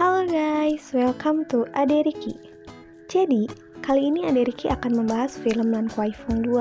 Halo guys, welcome to Ade Riki. Jadi, kali ini Ade Riki akan membahas film Lan Kwai Fong 2.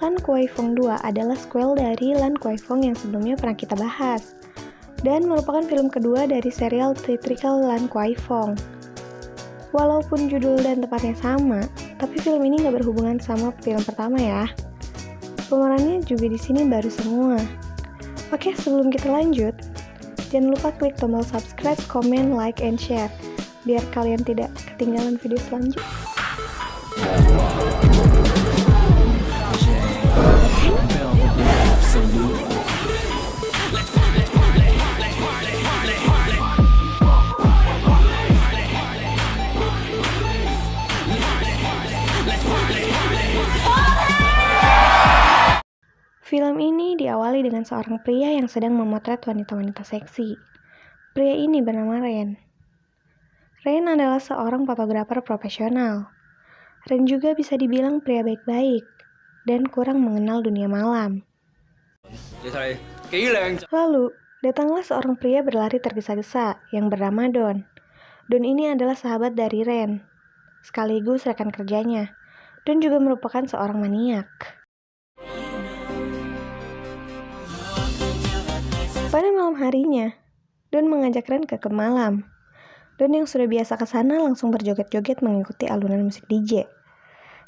Lan Kwai Fong 2 adalah sequel dari Lan Kwai Fong yang sebelumnya pernah kita bahas, dan merupakan film kedua dari serial theatrical Lan Kwai Fong. Walaupun judul dan tempatnya sama, tapi film ini nggak berhubungan sama film pertama ya. Pemerannya juga di sini baru semua. Oke, sebelum kita lanjut, jangan lupa klik tombol subscribe, comment, like, and share biar kalian tidak ketinggalan video selanjutnya. Film ini diawali dengan seorang pria yang sedang memotret wanita-wanita seksi. Pria ini bernama Ren. Ren adalah seorang fotografer profesional. Ren juga bisa dibilang pria baik-baik dan kurang mengenal dunia malam. Lalu, datanglah seorang pria berlari tergesa-gesa yang bernama Don. Don ini adalah sahabat dari Ren, sekaligus rekan kerjanya. Don juga merupakan seorang maniak. Pada malam harinya, Don mengajak Ren ke klub malam. Don yang sudah biasa ke sana langsung berjoget-joget mengikuti alunan musik DJ.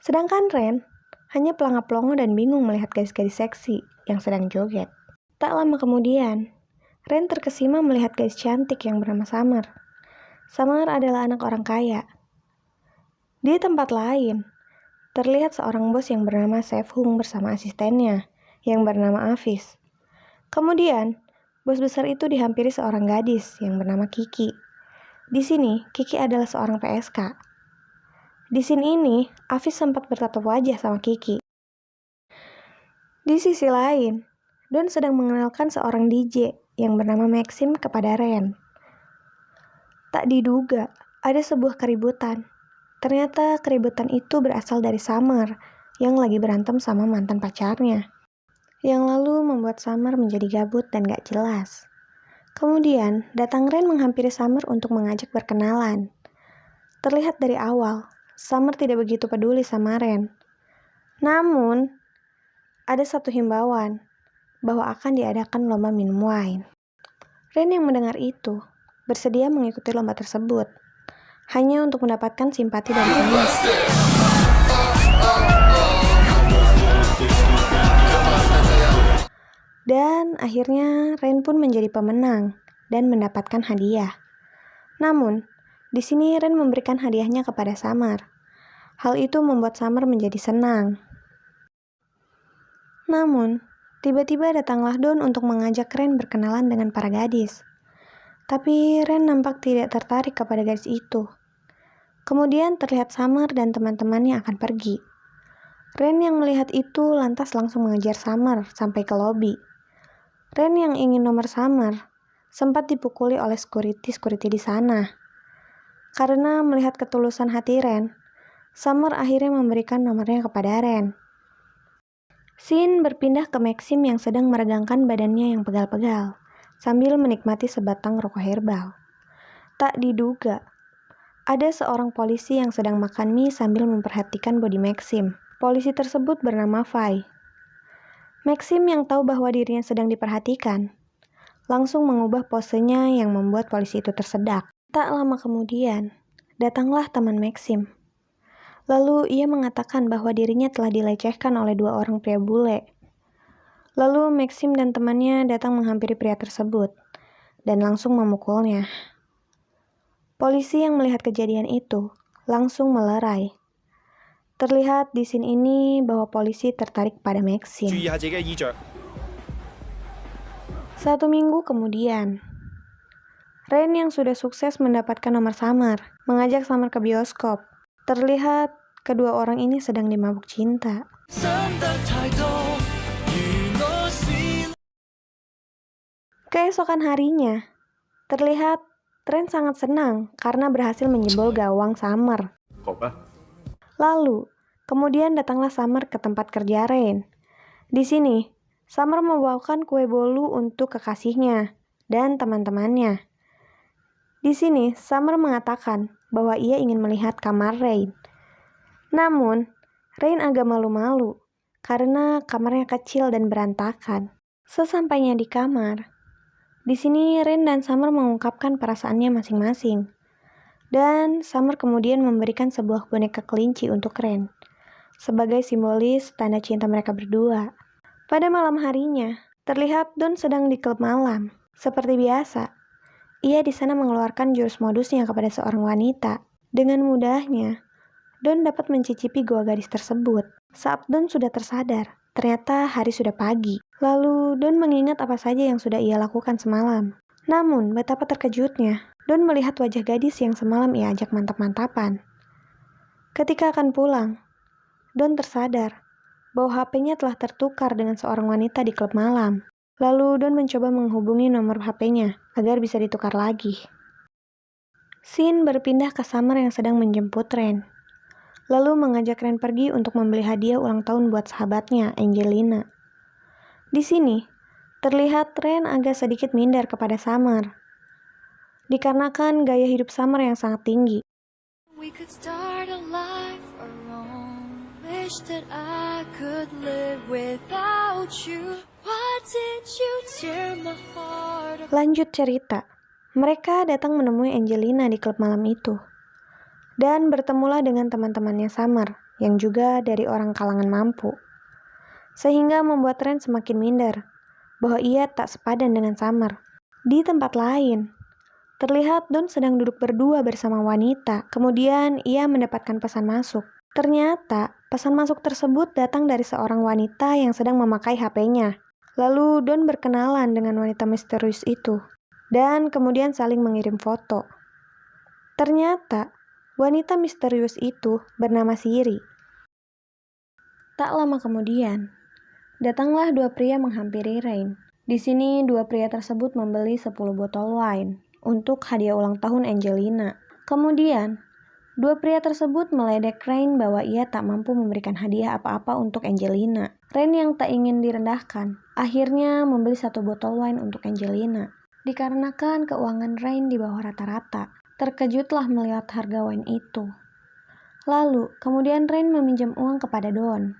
Sedangkan Ren hanya pelangap-pelongo dan bingung melihat gadis-gadis seksi yang sedang joget. Tak lama kemudian, Ren terkesima melihat gadis cantik yang bernama Summer. Summer adalah anak orang kaya. Di tempat lain, terlihat seorang bos yang bernama Sefung bersama asistennya yang bernama Avis. Kemudian, bos besar itu dihampiri seorang gadis yang bernama Kiki. Di sini, Kiki adalah seorang PSK. Di scene ini, Avis sempat bertatap wajah sama Kiki. Di sisi lain, Don sedang mengenalkan seorang DJ yang bernama Maxim kepada Ren. Tak diduga, ada sebuah keributan. Ternyata keributan itu berasal dari Summer yang lagi berantem sama mantan pacarnya, yang lalu membuat Summer menjadi gabut dan gak jelas. Kemudian, datang Ren menghampiri Summer untuk mengajak berkenalan. Terlihat dari awal, Summer tidak begitu peduli sama Ren. Namun, ada satu himbauan, bahwa akan diadakan lomba minum wine. Ren yang mendengar itu, bersedia mengikuti lomba tersebut, hanya untuk mendapatkan simpati dari Amis. Dan akhirnya Ren pun menjadi pemenang dan mendapatkan hadiah. Namun, di sini Ren memberikan hadiahnya kepada Summer. Hal itu membuat Summer menjadi senang. Namun, tiba-tiba datanglah Don untuk mengajak Ren berkenalan dengan para gadis. Tapi Ren nampak tidak tertarik kepada gadis itu. Kemudian terlihat Summer dan teman-temannya akan pergi. Ren yang melihat itu lantas langsung mengejar Summer sampai ke lobi. Ren yang ingin nomor Summer sempat dipukuli oleh security di sana. Karena melihat ketulusan hati Ren, Summer akhirnya memberikan nomornya kepada Ren. Scene berpindah ke Maxim yang sedang meregangkan badannya yang pegal-pegal sambil menikmati sebatang rokok herbal. Tak diduga, ada seorang polisi yang sedang makan mie sambil memperhatikan body Maxim. Polisi tersebut bernama Fai. Maxim yang tahu bahwa dirinya sedang diperhatikan, langsung mengubah posenya yang membuat polisi itu tersedak. Tak lama kemudian, datanglah teman Maxim. Lalu ia mengatakan bahwa dirinya telah dilecehkan oleh dua orang pria bule. Lalu Maxim dan temannya datang menghampiri pria tersebut dan langsung memukulnya. Polisi yang melihat kejadian itu langsung melerai. Terlihat di scene ini bahwa polisi tertarik pada Maxim. 1 minggu kemudian, Ren yang sudah sukses mendapatkan nomor Summer mengajak Summer ke bioskop. Terlihat kedua orang ini sedang dimabuk cinta. Keesokan harinya, terlihat Ren sangat senang karena berhasil menjebol gawang Summer. Lalu, kemudian datanglah Summer ke tempat kerja Ren. Di sini, Summer membawakan kue bolu untuk kekasihnya dan teman-temannya. Di sini, Summer mengatakan bahwa ia ingin melihat kamar Rain. Namun, Rain agak malu-malu karena kamarnya kecil dan berantakan. Sesampainya di kamar, di sini Rain dan Summer mengungkapkan perasaannya masing-masing. Dan Summer kemudian memberikan sebuah boneka kelinci untuk Rain sebagai simbolis tanda cinta mereka berdua. Pada malam harinya, terlihat Don sedang di klub malam. Seperti biasa, ia di sana mengeluarkan jurus modusnya kepada seorang wanita. Dengan mudahnya, Don dapat mencicipi gua gadis tersebut. Saat Don sudah tersadar, ternyata hari sudah pagi. Lalu Don mengingat apa saja yang sudah ia lakukan semalam. Namun, betapa terkejutnya, Don melihat wajah gadis yang semalam ia ajak mantap-mantapan. Ketika akan pulang, Don tersadar bahwa HP-nya telah tertukar dengan seorang wanita di klub malam. Lalu Don mencoba menghubungi nomor HP-nya agar bisa ditukar lagi. Scene berpindah ke Summer yang sedang menjemput Rain. Lalu mengajak Rain pergi untuk membeli hadiah ulang tahun buat sahabatnya, Angelina. Di sini, terlihat Rain agak sedikit minder kepada Summer, dikarenakan gaya hidup Summer yang sangat tinggi. We could start a life our own. Wish that I could live without you. Why did you tear my heart apart? Lanjut cerita, mereka datang menemui Angelina di klub malam itu. Dan bertemulah dengan teman-temannya Summer, yang juga dari orang kalangan mampu. Sehingga membuat Rain semakin minder, bahwa ia tak sepadan dengan Summer. Di tempat lain, terlihat Don sedang duduk berdua bersama wanita. Kemudian ia mendapatkan pesan masuk. Ternyata, pesan masuk tersebut datang dari seorang wanita yang sedang memakai HP-nya. Lalu Don berkenalan dengan wanita misterius itu. Dan kemudian saling mengirim foto. Ternyata, wanita misterius itu bernama Siri. Tak lama kemudian, datanglah dua pria menghampiri Rain. Di sini dua pria tersebut membeli 10 botol wine untuk hadiah ulang tahun Angelina. Kemudian, dua pria tersebut meledek Rain bahwa ia tak mampu memberikan hadiah apa-apa untuk Angelina. Rain yang tak ingin direndahkan, akhirnya membeli 1 botol wine untuk Angelina. Dikarenakan keuangan Rain di bawah rata-rata, terkejutlah melihat harga wine itu. Lalu, kemudian Rain meminjam uang kepada Don.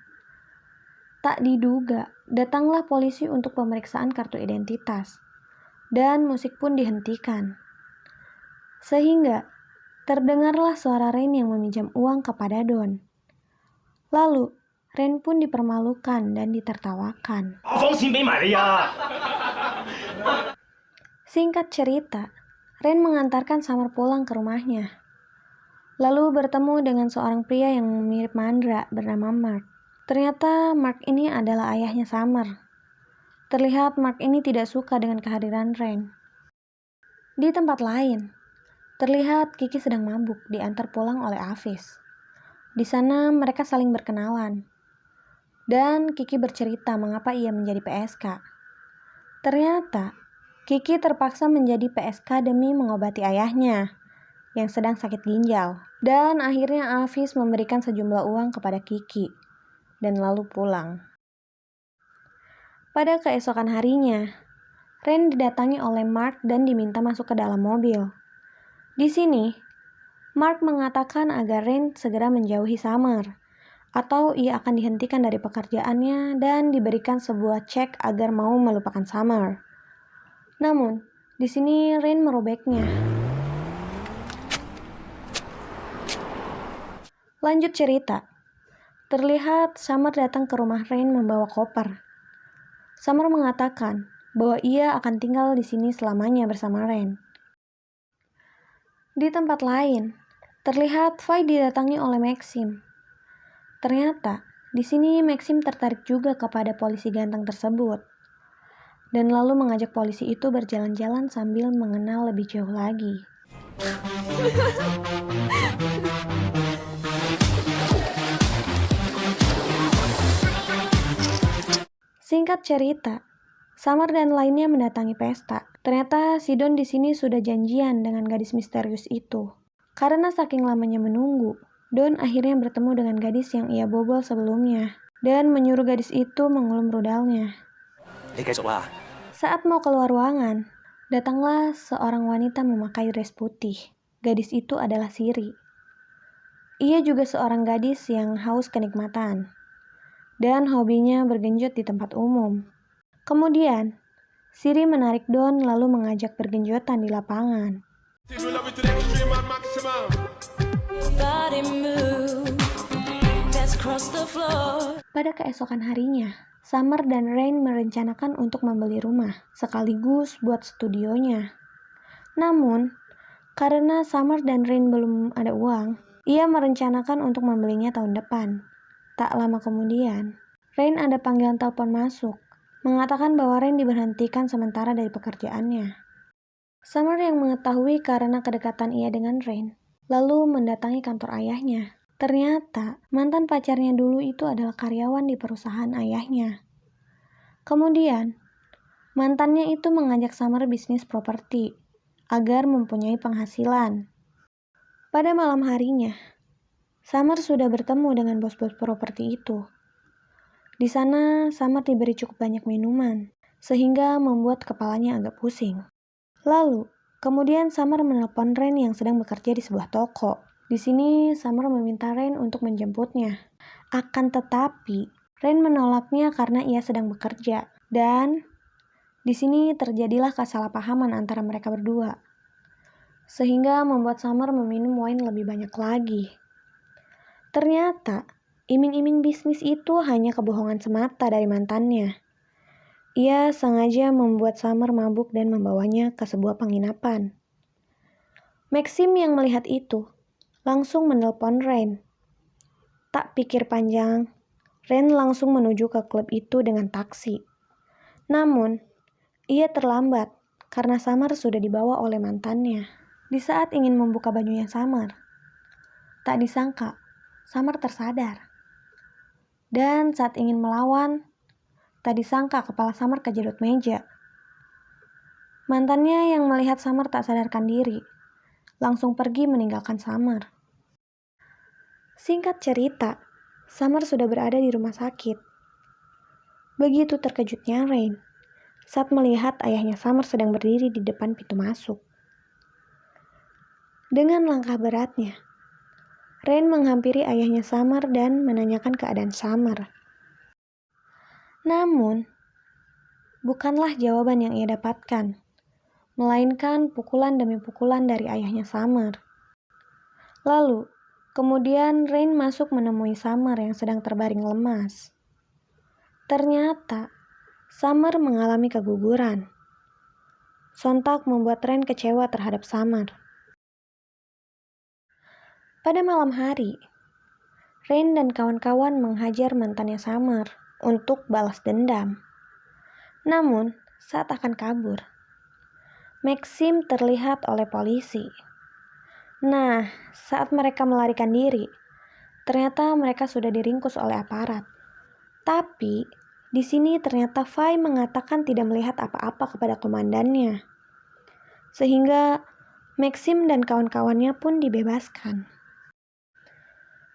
Tak diduga, datanglah polisi untuk pemeriksaan kartu identitas. Dan musik pun dihentikan. Sehingga, terdengarlah suara Rain yang meminjam uang kepada Don. Lalu, Rain pun dipermalukan dan ditertawakan. Singkat cerita, Rain mengantarkan Summer pulang ke rumahnya. Lalu bertemu dengan seorang pria yang mirip Mandra bernama Mark. Ternyata Mark ini adalah ayahnya Summer. Terlihat Mark ini tidak suka dengan kehadiran Rain. Di tempat lain, terlihat Kiki sedang mabuk diantar pulang oleh Avis. Di sana mereka saling berkenalan. Dan Kiki bercerita mengapa ia menjadi PSK. Ternyata Kiki terpaksa menjadi PSK demi mengobati ayahnya yang sedang sakit ginjal. Dan akhirnya Avis memberikan sejumlah uang kepada Kiki dan lalu pulang. Pada keesokan harinya, Rain didatangi oleh Mark dan diminta masuk ke dalam mobil. Di sini, Mark mengatakan agar Rain segera menjauhi Summer, atau ia akan dihentikan dari pekerjaannya dan diberikan sebuah cek agar mau melupakan Summer. Namun, di sini Rain merobeknya. Lanjut cerita. Terlihat Summer datang ke rumah Rain membawa koper. Summer mengatakan bahwa ia akan tinggal di sini selamanya bersama Rain. Di tempat lain, terlihat Vi didatangi oleh Maxim. Ternyata, di sini Maxim tertarik juga kepada polisi ganteng tersebut. Dan lalu mengajak polisi itu berjalan-jalan sambil mengenal lebih jauh lagi. Singkat cerita, Summer dan lainnya mendatangi pesta. Ternyata si Don di sini sudah janjian dengan gadis misterius itu. Karena saking lamanya menunggu, Don akhirnya bertemu dengan gadis yang ia bobol sebelumnya dan menyuruh gadis itu mengulum rudalnya. Saat mau keluar ruangan, Datanglah seorang wanita memakai dress putih. Gadis itu adalah Siri. Ia juga seorang gadis yang haus kenikmatan, dan hobinya bergenjot di tempat umum. Kemudian, Siri menarik Don lalu mengajak bergenjotan di lapangan. Pada keesokan harinya, Summer dan Rain merencanakan untuk membeli rumah, sekaligus buat studionya. Namun, karena Summer dan Rain belum ada uang, ia merencanakan untuk membelinya tahun depan. Tak lama kemudian, Rain ada panggilan telepon masuk, mengatakan bahwa Rain diberhentikan sementara dari pekerjaannya. Summer yang mengetahui karena kedekatan ia dengan Rain, lalu mendatangi kantor ayahnya. Ternyata, mantan pacarnya dulu itu adalah karyawan di perusahaan ayahnya. Kemudian, mantannya itu mengajak Summer bisnis properti agar mempunyai penghasilan. Pada malam harinya, Summer sudah bertemu dengan bos-bos properti itu. Di sana, Summer diberi cukup banyak minuman, sehingga membuat kepalanya agak pusing. Lalu, kemudian Summer menelpon Rain yang sedang bekerja di sebuah toko. Di sini, Summer meminta Rain untuk menjemputnya. Akan tetapi, Rain menolaknya karena ia sedang bekerja. Dan di sini terjadilah kesalahpahaman antara mereka berdua, sehingga membuat Summer meminum wine lebih banyak lagi. Ternyata, iming-iming bisnis itu hanya kebohongan semata dari mantannya. Ia sengaja membuat Summer mabuk dan membawanya ke sebuah penginapan. Maxim yang melihat itu langsung menelpon Rain. Tak pikir panjang, Rain langsung menuju ke klub itu dengan taksi. Namun, ia terlambat karena Summer sudah dibawa oleh mantannya. Di saat ingin membuka bajunya Summer, tak disangka Summer tersadar. Dan saat ingin melawan, tak disangka kepala Summer kejedot meja. Mantannya yang melihat Summer tak sadarkan diri, langsung pergi meninggalkan Summer. Singkat cerita, Summer sudah berada di rumah sakit. Begitu terkejutnya Rain saat melihat ayahnya Summer sedang berdiri di depan pintu masuk. Dengan langkah beratnya, Rain menghampiri ayahnya Summer dan menanyakan keadaan Summer. Namun, bukanlah jawaban yang ia dapatkan, melainkan pukulan demi pukulan dari ayahnya Summer. Lalu, kemudian Rain masuk menemui Summer yang sedang terbaring lemas. Ternyata, Summer mengalami keguguran. Sontak membuat Rain kecewa terhadap Summer. Pada malam hari, Rain dan kawan-kawan menghajar mantannya Summer untuk balas dendam. Namun, saat akan kabur, Maxim terlihat oleh polisi. Nah, saat mereka melarikan diri, ternyata mereka sudah diringkus oleh aparat. Tapi, di sini ternyata Fai mengatakan tidak melihat apa-apa kepada komandannya. Sehingga Maxim dan kawan-kawannya pun dibebaskan.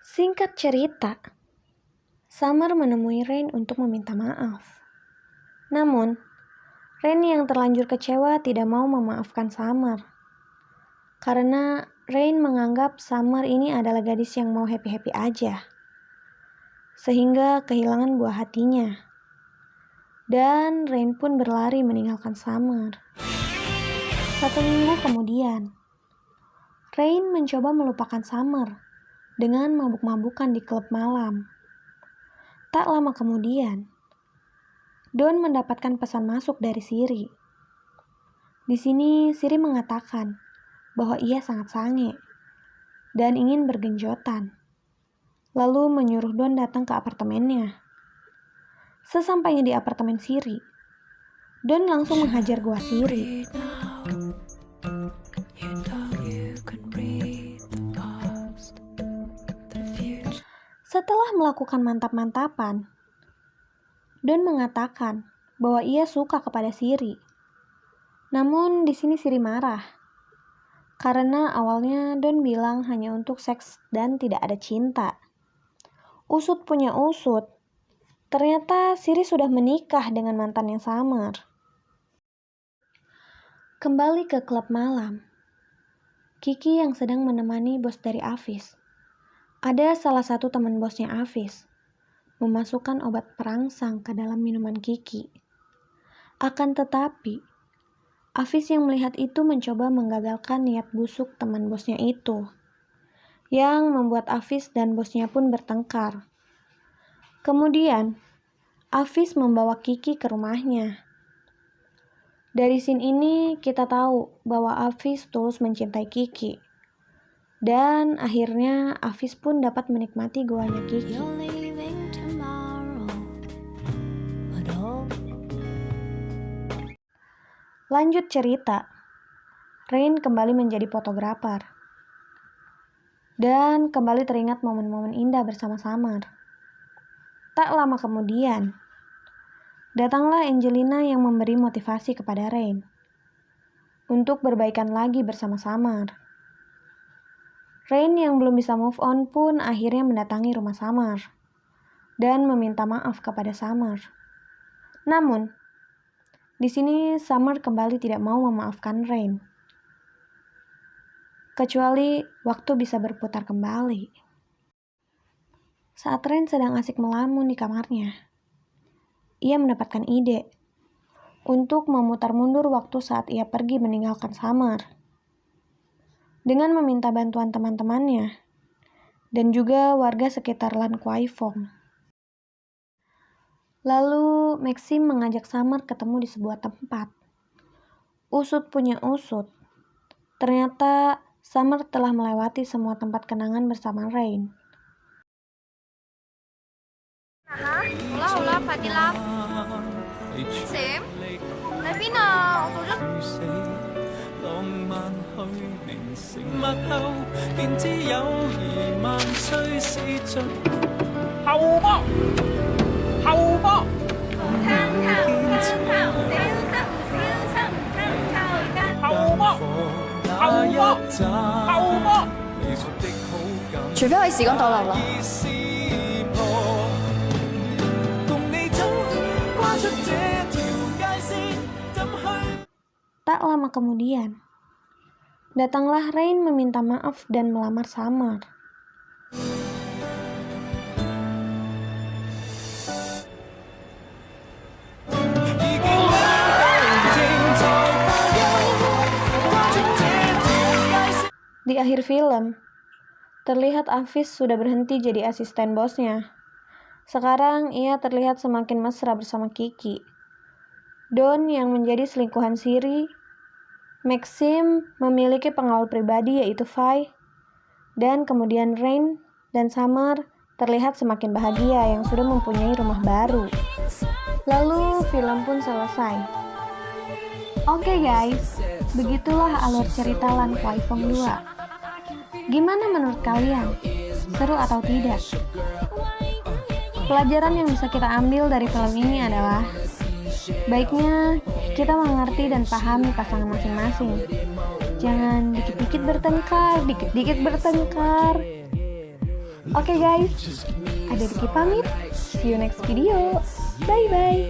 Singkat cerita, Summer menemui Rain untuk meminta maaf. Namun, Rain yang terlanjur kecewa tidak mau memaafkan Summer. Karena Rain menganggap Summer ini adalah gadis yang mau happy-happy aja. Sehingga kehilangan buah hatinya. Dan Rain pun berlari meninggalkan Summer. 1 minggu kemudian, Rain mencoba melupakan Summer dengan mabuk-mabukan di klub malam. Tak lama kemudian, Don mendapatkan pesan masuk dari Siri. Di sini Siri mengatakan bahwa ia sangat sange dan ingin bergenjotan. Lalu menyuruh Don datang ke apartemennya. Sesampainya di apartemen Siri, Don langsung menghajar gua Siri. Setelah melakukan mantap-mantapan, Don mengatakan bahwa ia suka kepada Siri. Namun di sini Siri marah. Karena awalnya Don bilang hanya untuk seks dan tidak ada cinta. Usut punya usut. Ternyata Siri sudah menikah dengan mantannya Summer. Kembali ke klub malam. Kiki yang sedang menemani bos dari Afis. Ada salah satu teman bosnya Afis memasukkan obat perangsang ke dalam minuman Kiki. Akan tetapi, Afis yang melihat itu mencoba menggagalkan niat busuk teman bosnya itu, yang membuat Afis dan bosnya pun bertengkar. Kemudian, Afis membawa Kiki ke rumahnya. Dari scene ini kita tahu bahwa Afis tulus mencintai Kiki. Dan akhirnya Afis pun dapat menikmati goanya Kiki. You're leaving tomorrow, but hope Lanjut cerita, Rain kembali menjadi fotografer. Dan kembali teringat momen-momen indah bersama Summer. Tak lama kemudian, datanglah Angelina yang memberi motivasi kepada Rain untuk berbaikan lagi bersama Summer. Rain yang belum bisa move on pun akhirnya mendatangi rumah Summer dan meminta maaf kepada Summer. Namun, di sini Summer kembali tidak mau memaafkan Rain. Kecuali waktu bisa berputar kembali. Saat Rain sedang asik melamun di kamarnya, ia mendapatkan ide untuk memutar mundur waktu saat ia pergi meninggalkan Summer. Dengan meminta bantuan teman-temannya dan juga warga sekitar Lan Kwai Fong. Lalu Maxim mengajak Summer ketemu di sebuah tempat. Usut punya usut, ternyata Summer telah melewati semua tempat kenangan bersama Rain. Hula Fadilam Sim Tapi nào tôi rất 浪漫去凝成默後，便知友誼萬歲是盡。後波，後波，後波，後波，後波。除非可以時光倒流啦。Tak lama kemudian, datanglah Rain meminta maaf dan melamar Summer. Di akhir film, terlihat Afis sudah berhenti jadi asisten bosnya. Sekarang ia terlihat semakin mesra bersama Kiki. Don yang menjadi selingkuhan Siri, Maxim memiliki pengawal pribadi yaitu Fai, dan kemudian Rain dan Summer terlihat semakin bahagia yang sudah mempunyai rumah baru. Lalu film pun selesai. Oke guys, begitulah alur cerita Lan Kwai Fong 2. Gimana menurut kalian? Seru atau tidak? Pelajaran yang bisa kita ambil dari film ini adalah baiknya kita mengerti dan pahami pasangan masing-masing. Jangan dikit-dikit bertengkar, dikit-dikit bertengkar. Oke guys, ada Diki pamit. See you next video. Bye-bye.